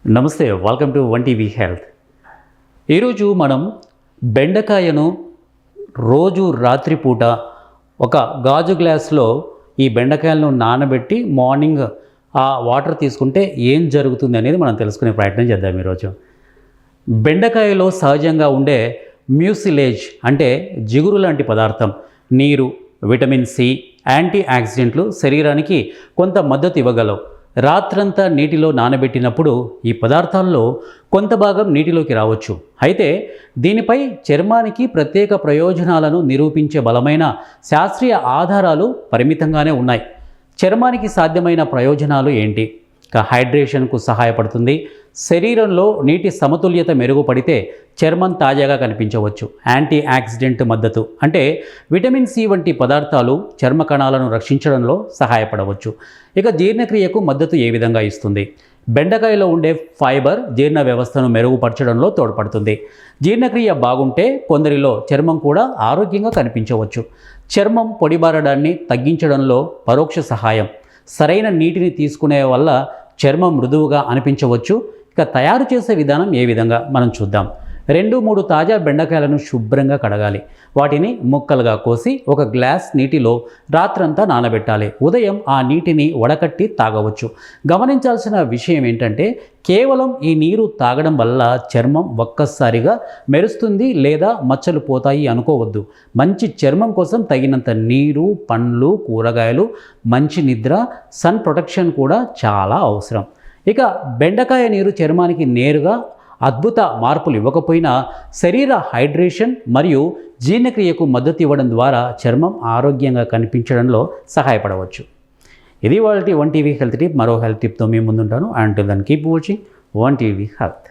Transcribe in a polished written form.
నమస్తే, welcome to one TV health. ఈరోజు మనం బెండకాయను రోజు రాత్రిపూట ఒక గాజు గ్లాస్లో ఈ బెండకాయలను నానబెట్టి మార్నింగ్ ఆ వాటర్ తీసుకుంటే ఏం జరుగుతుంది అనేది మనం తెలుసుకునే ప్రయత్నం చేద్దాం. ఈరోజు బెండకాయలో సహజంగా ఉండే మ్యూసిలేజ్ అంటే జిగురు లాంటి పదార్థం, నీరు, విటమిన్ సి, యాంటీ ఆక్సిడెంట్లు శరీరానికి కొంత మద్దతు ఇవ్వగలవు. రాత్రంతా నీటిలో నానబెట్టినప్పుడు ఈ పదార్థాల్లో కొంత భాగం నీటిలోకి రావచ్చు. అయితే దీనిపై చర్మానికి ప్రత్యేక ప్రయోజనాలను నిరూపించే బలమైన శాస్త్రీయ ఆధారాలు పరిమితంగానే ఉన్నాయి. చర్మానికి సాధ్యమైన ప్రయోజనాలు ఏంటి? హైడ్రేషన్కు సహాయపడుతుంది. శరీరంలో నీటి సమతుల్యత మెరుగుపడితే చర్మం తాజాగా కనిపించవచ్చు. యాంటీ ఆక్సిడెంట్ మద్దతు అంటే విటమిన్ సి వంటి పదార్థాలు చర్మ కణాలను రక్షించడంలో సహాయపడవచ్చు. ఇక జీర్ణక్రియకు మద్దతు ఏ విధంగా ఇస్తుంది? బెండకాయలో ఉండే ఫైబర్ జీర్ణ వ్యవస్థను మెరుగుపరచడంలో తోడ్పడుతుంది. జీర్ణక్రియ బాగుంటే కొందరిలో చర్మం కూడా ఆరోగ్యంగా కనిపించవచ్చు. చర్మం పొడిబారడాన్ని తగ్గించడంలో పరోక్ష సహాయం. సరైన నీటిని తీసుకునే వల్ల చర్మం మృదువుగా అనిపించవచ్చు. ఇక తయారు చేసే విధానం ఏ విధంగా మనం చూద్దాం. 2-3 తాజా బెండకాయలను శుభ్రంగా కడగాలి. వాటిని ముక్కలుగా కోసి ఒక గ్లాస్ నీటిలో రాత్రంతా నానబెట్టాలి. ఉదయం ఆ నీటిని వడకట్టి తాగవచ్చు. గమనించాల్సిన విషయం ఏంటంటే కేవలం ఈ నీరు తాగడం వల్ల చర్మం ఒక్కసారిగా మెరుస్తుంది లేదా మచ్చలు పోతాయి అనుకోవద్దు. మంచి చర్మం కోసం తగినంత నీరు, పండ్లు, కూరగాయలు, మంచి నిద్ర, సన్ ప్రొటెక్షన్ కూడా చాలా అవసరం. ఇక బెండకాయ నీరు చర్మానికి నేరుగా అద్భుత మార్పులు ఇవ్వకపోయినా శరీర హైడ్రేషన్ మరియు జీర్ణక్రియకు మద్దతు ఇవ్వడం ద్వారా చర్మం ఆరోగ్యంగా కనిపించడంలో సహాయపడవచ్చు. ఇది వాళ్ళ వన్ టీవీ హెల్త్ టిప్. మరో హెల్త్ టిప్తో మీ ముందుంటాను. Until then keep watching one TV health.